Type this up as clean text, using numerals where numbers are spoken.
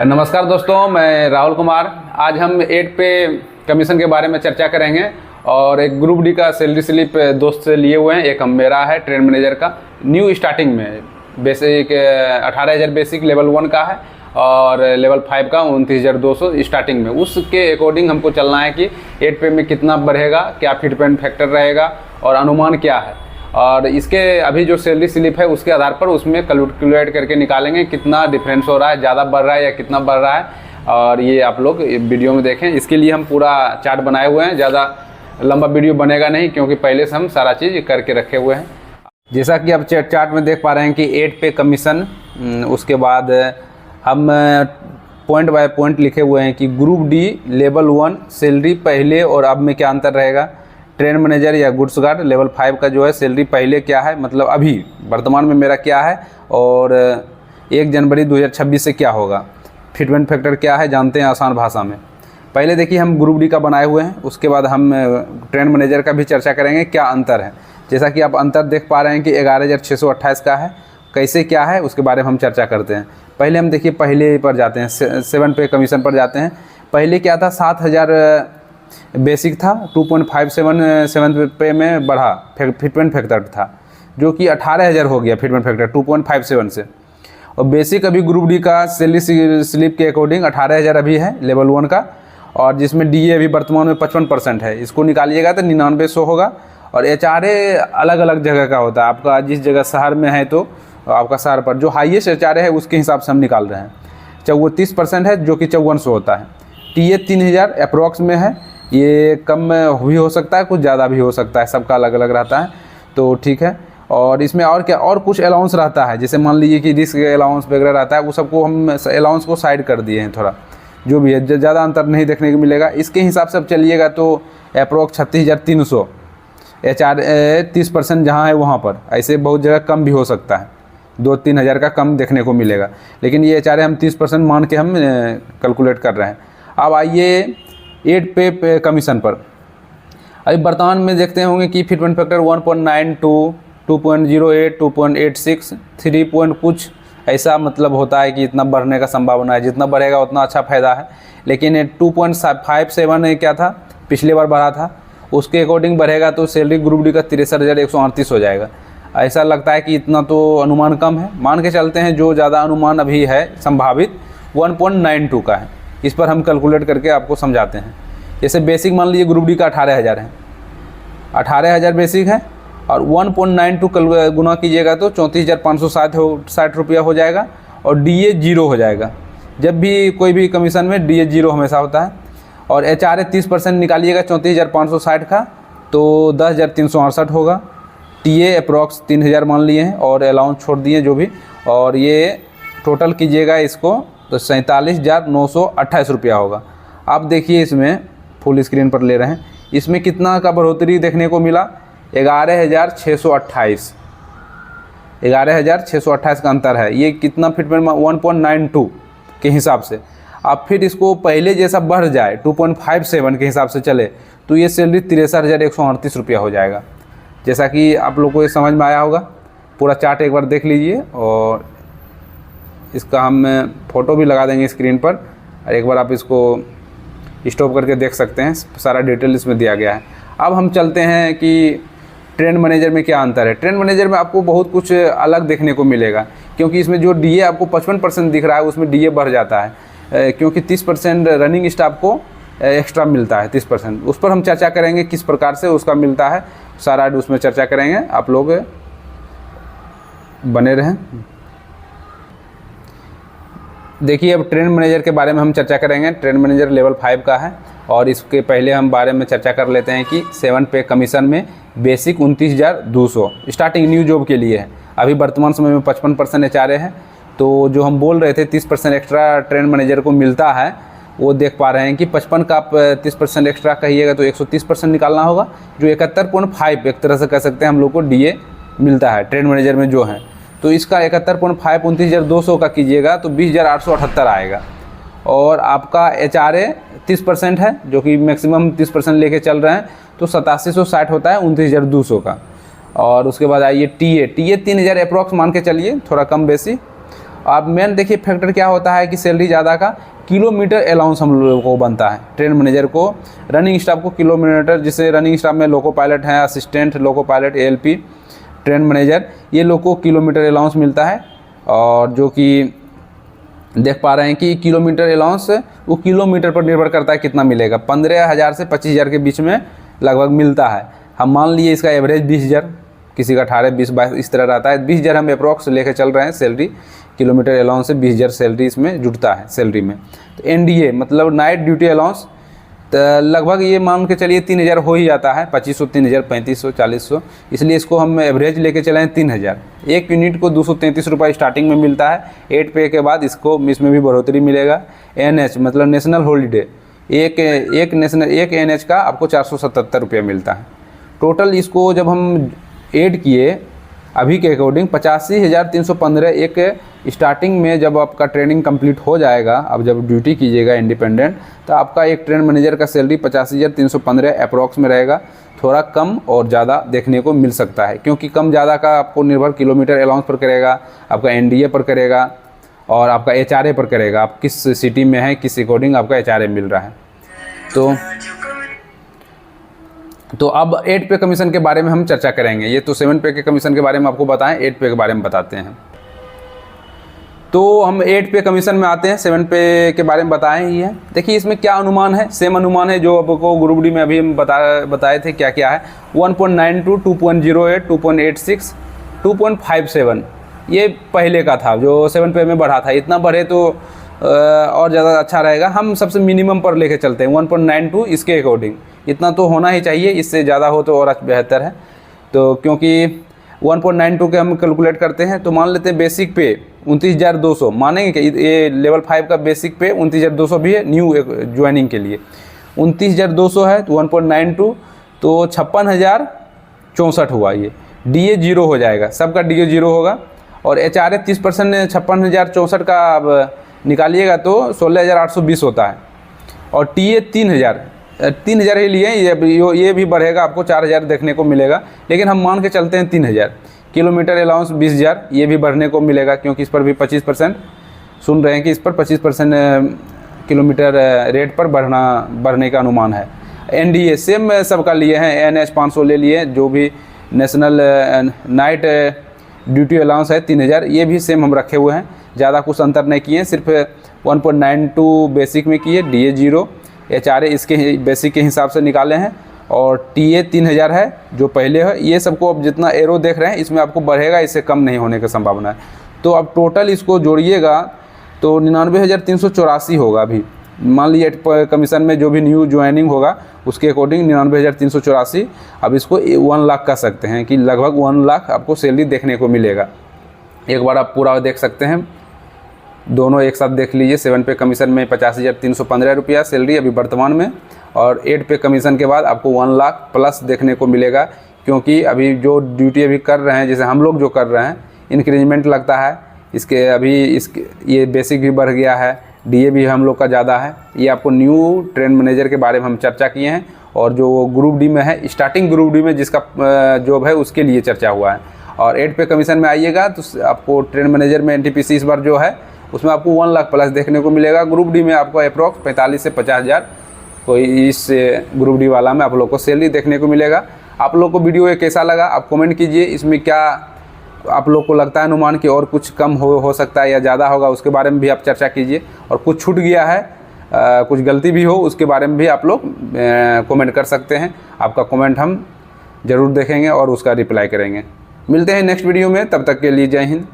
नमस्कार दोस्तों, मैं राहुल कुमार। आज हम 8 पे कमीशन के बारे में चर्चा करेंगे और एक ग्रुप डी का सैलरी स्लिप दोस्त से लिए हुए हैं। एक हम मेरा है ट्रेड मैनेजर का, न्यू स्टार्टिंग में बेसिक 18,000 बेसिक लेवल 1 का है और लेवल 5 का 29,200 स्टार्टिंग में। उसके अकॉर्डिंग हमको चलना है कि 8 पे में कितना बढ़ेगा, क्या फिटमेंट फैक्टर रहेगा और अनुमान क्या है। और इसके अभी जो सैलरी स्लिप है उसके आधार पर उसमें कैलकुलेट करके निकालेंगे कितना डिफरेंस हो रहा है, ज़्यादा बढ़ रहा है या कितना बढ़ रहा है। और ये आप लोग वीडियो में देखें। इसके लिए हम पूरा चार्ट बनाए हुए हैं। ज़्यादा लंबा वीडियो बनेगा नहीं क्योंकि पहले से हम सारा चीज़ करके रखे हुए हैं। जैसा कि आप चार्ट में देख पा रहे हैं कि 8 पे कमीशन, उसके बाद हम पॉइंट बाय पॉइंट लिखे हुए हैं कि ग्रुप डी लेवल 1 सैलरी पहले और अब में क्या अंतर रहेगा। ट्रेड मैनेजर या गुड्स गार्ड लेवल 5 का जो है सैलरी पहले क्या है, मतलब अभी वर्तमान में मेरा क्या है, और 1 जनवरी 2026 से क्या होगा। फिटमेंट फैक्टर क्या है जानते हैं आसान भाषा में। पहले देखिए हम ग्रुप डी का बनाए हुए हैं, उसके बाद हम ट्रेड मैनेजर का भी चर्चा करेंगे क्या अंतर है। जैसा कि आप अंतर देख पा रहे हैं कि 11,628 का है, कैसे क्या है उसके बारे में हम चर्चा करते हैं। पहले हम देखिए पहले पर जाते हैं, 7 पे कमीशन पर जाते हैं। पहले क्या था, 7,000 बेसिक था, 2.57 पे में बढ़ा फिटमेंट फैक्टर था, जो कि 18,000 हो गया फिटमेंट फैक्टर 2.57 से। और बेसिक अभी ग्रुप डी का सैलरी स्लिप के अकॉर्डिंग 18,000 अभी है लेवल 1 का, और जिसमें डीए अभी वर्तमान में 55% है। इसको निकालिएगा तो 9900 होगा। और एचआरए अलग अलग जगह का होता है, आपका जिस जगह शहर में है तो आपका शहर पर जो हाईएस्ट एचआरए है उसके हिसाब से हम निकाल रहे हैं। 34% है जो कि 5400 होता है। टीए 3,000 अप्रॉक्स में है, ये कम भी हो सकता है, कुछ ज़्यादा भी हो सकता है, सबका अलग अलग रहता है, तो ठीक है। और इसमें और क्या, और कुछ अलाउंस रहता है, जैसे मान लीजिए कि रिस्क अलाउंस वगैरह रहता है, वो सबको हम अलाउंस को साइड कर दिए हैं थोड़ा, जो भी है ज़्यादा अंतर नहीं देखने को मिलेगा। इसके हिसाब से अब चलिएगा तो अप्रॉक्स 36,300 एचआर 30% जहाँ है वहाँ पर। ऐसे बहुत जगह कम भी हो सकता है, 2-3 हज़ार का कम देखने को मिलेगा, लेकिन ये एचआर हम 30% मान के हम कैलकुलेट कर रहे हैं। अब आइए 8 पे कमीशन पर। अभी वर्तमान में देखते होंगे कि फिटमेंट फैक्टर 1.92, 2.08, 2.86, 3 पॉइंट कुछ ऐसा मतलब होता है कि इतना बढ़ने का संभावना है। जितना बढ़ेगा उतना अच्छा फ़ायदा है। लेकिन 2.57 क्या था, पिछले बार बढ़ा था, उसके अकॉर्डिंग बढ़ेगा तो सैलरी ग्रुप डी का 63,138 हो जाएगा। ऐसा लगता है कि इतना तो अनुमान कम है, मान के चलते हैं। जो ज़्यादा अनुमान अभी है संभावित 1.92 का है। इस पर हम कैलकुलेट करके आपको समझाते हैं। जैसे बेसिक मान लीजिए ग्रुप डी का 18,000 है, 18,000 बेसिक है, और 1.92 गुना कीजिएगा तो 34,560 रुपया हो जाएगा। और डीए 0 हो जाएगा। जब भी कोई भी कमीशन में डीए 0 हमेशा होता है। और एचआरए 30% निकालिएगा 34,560 का तो 10,368 होगा। टीए अप्रॉक्स 3,000 मान लिए हैं और अलाउंस छोड़ दिए जो भी, और ये टोटल कीजिएगा इसको तो 47,928 रुपया होगा। आप देखिए इसमें फुल स्क्रीन पर ले रहे हैं, इसमें कितना का बढ़ोतरी देखने को मिला, 11,628 11,628 का अंतर है। ये कितना फिटमेंट 1.92 के हिसाब से। आप फिर इसको पहले जैसा बढ़ जाए 2.57 के हिसाब से चले तो ये सैलरी 63,138 रुपया हो जाएगा। जैसा कि आप लोग को ये समझ में आया होगा। पूरा चार्ट एक बार देख लीजिए और इसका हम फ़ोटो भी लगा देंगे स्क्रीन पर, और एक बार आप इसको स्टॉप करके देख सकते हैं। सारा डिटेल इसमें दिया गया है। अब हम चलते हैं कि ट्रेड मैनेजर में क्या अंतर है। ट्रेड मैनेजर में आपको बहुत कुछ अलग देखने को मिलेगा, क्योंकि इसमें जो डीए आपको 55% दिख रहा है उसमें डीए बढ़ जाता है, क्योंकि 30% रनिंग स्टाफ को एक्स्ट्रा मिलता है 30%। उस पर हम चर्चा करेंगे किस प्रकार से उसका मिलता है, सारा उसमें चर्चा करेंगे। आप लोग बने रहें। देखिए अब ट्रेड मैनेजर के बारे में हम चर्चा करेंगे। ट्रेड मैनेजर लेवल 5 का है, और इसके पहले हम बारे में चर्चा कर लेते हैं कि 7 पे कमीशन में बेसिक 29,200 स्टार्टिंग न्यू जॉब के लिए है। अभी वर्तमान समय में 55% एचआरए है, तो जो हम बोल रहे थे 30% एक्स्ट्रा ट्रेड मैनेजर को मिलता है, वो देख पा रहे हैं कि 55 का आप 30% एक्स्ट्रा कहिएगा तो 130% निकालना होगा, जो 71.5 एक तरह से कह सकते हैं हम लोग को डीए मिलता है ट्रेड मैनेजर में जो है। तो इसका 71.5 29,200 का कीजिएगा तो 20,878 आएगा। और आपका एचआरए 30% है, जो कि मैक्सिमम 30% लेके चल रहे हैं, तो 8760 होता है 29,200 का। और उसके बाद आइए टीए 3,000 अप्रॉक्स मान के चलिए, थोड़ा कम बेसी। अब मेन देखिए फैक्टर क्या होता है कि सैलरी ज़्यादा का किलोमीटर अलाउंस हम लोगों को बनता है। ट्रेन मैनेजर को, रनिंग स्टाफ को किलोमीटर, जिससे रनिंग स्टाफ में लोको पायलट हैं, assistant loco pilot, ALP, train manager, ये लोग को किलोमीटर अलाउंस मिलता है। और जो कि देख पा रहे हैं कि किलोमीटर अलाउंस वो किलोमीटर पर निर्भर करता है कितना मिलेगा। 15,000 से 25,000 के बीच में लगभग मिलता है। हम मान लिए इसका एवरेज 20,000, किसी का 18, 20, 22 इस तरह रहता है। 20,000 हम अप्रॉक्स लेके चल रहे हैं सैलरी, किलोमीटर अलाउंस से 20,000 सैलरी इसमें जुड़ता है सैलरी में। तो NDA मतलब नाइट ड्यूटी अलाउंस, तो लगभग ये मान के चलिए 3,000 हो ही जाता है, 2500, 3,000, 3,500, 4,000, इसलिए इसको हम एवरेज लेके चले हैं 3,000। एक यूनिट को 233 रुपये स्टार्टिंग में मिलता है। 8 पे के बाद इसमें भी बढ़ोतरी मिलेगा। NH मतलब नेशनल हॉलीडे, एक NH का आपको 477 रुपये मिलता है। टोटल इसको जब हम ऐड किए अभी के अकॉर्डिंग 85,315 एक स्टार्टिंग में, जब आपका ट्रेनिंग कंप्लीट हो जाएगा, अब जब ड्यूटी कीजिएगा इंडिपेंडेंट, तो आपका एक ट्रेन मैनेजर का सैलरी 85,315 अप्रॉक्स में रहेगा। थोड़ा कम और ज़्यादा देखने को मिल सकता है, क्योंकि कम ज़्यादा का आपको निर्भर किलोमीटर अलाउंस पर करेगा, आपका NDA पर करेगा और आपका HRA पर करेगा। आप किस सिटी में हैं, किस अकॉर्डिंग आपका HRA मिल रहा है। तो अब 8 पे कमीशन के बारे में हम चर्चा करेंगे। ये तो 7 पे के कमीशन के बारे में आपको बताएं, 8 पे के बारे में बताते हैं। तो हम 8 पे कमीशन में आते हैं, 7 पे के बारे में बताएं ही है। देखिए इसमें क्या अनुमान है, सेम अनुमान है जो आपको ग्रुप डी में अभी हम बताए थे क्या क्या है। 1.92, 2.08, 2.86, 2.57 ये पहले का था जो 7 पे में बढ़ा था। इतना बढ़े तो और ज़्यादा अच्छा रहेगा। हम सबसे मिनिमम पर लेके चलते हैं 1.92, इसके अकॉर्डिंग इतना तो होना ही चाहिए, इससे ज़्यादा हो तो और बेहतर है। तो क्योंकि 1.92 के हम कैलकुलेट करते हैं, तो मान लेते हैं बेसिक पे 29,200 मानेंगे कि ये लेवल 5 का बेसिक पे 29,200 भी है न्यू ज्वाइनिंग के लिए। 29,200 है तो 1.92 तो 56,064 हुआ। ये DA 0 हो जाएगा, सबका DA 0 होगा। और HRA 30% 56,064 का अब निकालिएगा तो 16,820 होता है। और TA 3,000 ही लिए, ये भी बढ़ेगा, आपको 4,000 देखने को मिलेगा। लेकिन हम मान के चलते हैं 3,000। किलोमीटर अलाउंस 20,000, ये भी बढ़ने को मिलेगा, क्योंकि इस पर भी 25% सुन रहे हैं कि इस पर 25% किलोमीटर रेट पर बढ़ने का अनुमान है। NDA सेम सबका लिए हैं, NH 500 ले लिए। जो भी नेशनल नाइट ड्यूटी अलाउंस है 3,000, ये भी सेम हम रखे हुए हैं। ज़्यादा कुछ अंतर नहीं किए, सिर्फ 1.92 बेसिक में किए, DA 0, HRA इसके बेसिक के हिसाब से निकाले हैं। और TA 3,000 है जो पहले है। ये सबको अब जितना एरो देख रहे हैं इसमें आपको बढ़ेगा, इससे कम नहीं होने की संभावना है। तो अब टोटल इसको जोड़िएगा तो 99,384 होगा। अभी मान लीजिए 8 कमीशन में जो भी न्यू ज्वाइनिंग होगा उसके अकॉर्डिंग 99,384। अब इसको 1 लाख कह सकते हैं कि लगभग 1 लाख आपको सैलरी देखने को मिलेगा। एक बार आप पूरा देख सकते हैं, दोनों एक साथ देख लीजिए। 7 पे कमीशन में 50,315 रुपया सैलरी अभी वर्तमान में, और 8 पे कमीशन के बाद आपको 1 लाख प्लस देखने को मिलेगा। क्योंकि अभी जो ड्यूटी अभी कर रहे हैं, जैसे हम लोग जो कर रहे हैं, इंक्रीजमेंट लगता है इसके। अभी ये बेसिक भी बढ़ गया है, DA भी हम लोग का ज़्यादा है। ये आपको न्यू ट्रेन मैनेजर के बारे में हम चर्चा किए हैं। और जो ग्रुप डी में है, स्टार्टिंग ग्रुप डी में जिसका जॉब है उसके लिए चर्चा हुआ है। और 8 पे कमीशन में आइएगा तो आपको ट्रेन मैनेजर में NTPC इस बार जो है उसमें आपको 1 लाख प्लस देखने को मिलेगा। ग्रुप डी में आपको अप्रॉक्स 45 से 50,000 कोई इस ग्रुप डी वाला में आप लोग को सैलरी देखने को मिलेगा। आप लोग को वीडियो ये कैसा लगा आप कमेंट कीजिए। इसमें क्या आप लोग को लगता है अनुमान कि और कुछ कम हो सकता है या ज़्यादा होगा, उसके बारे में भी आप चर्चा कीजिए। और कुछ छूट गया है, कुछ गलती भी हो, उसके बारे में भी आप लोग कमेंट कर सकते हैं। आपका कमेंट हम ज़रूर देखेंगे और उसका रिप्लाई करेंगे। मिलते हैं नेक्स्ट वीडियो में, तब तक के लिए जय हिंद।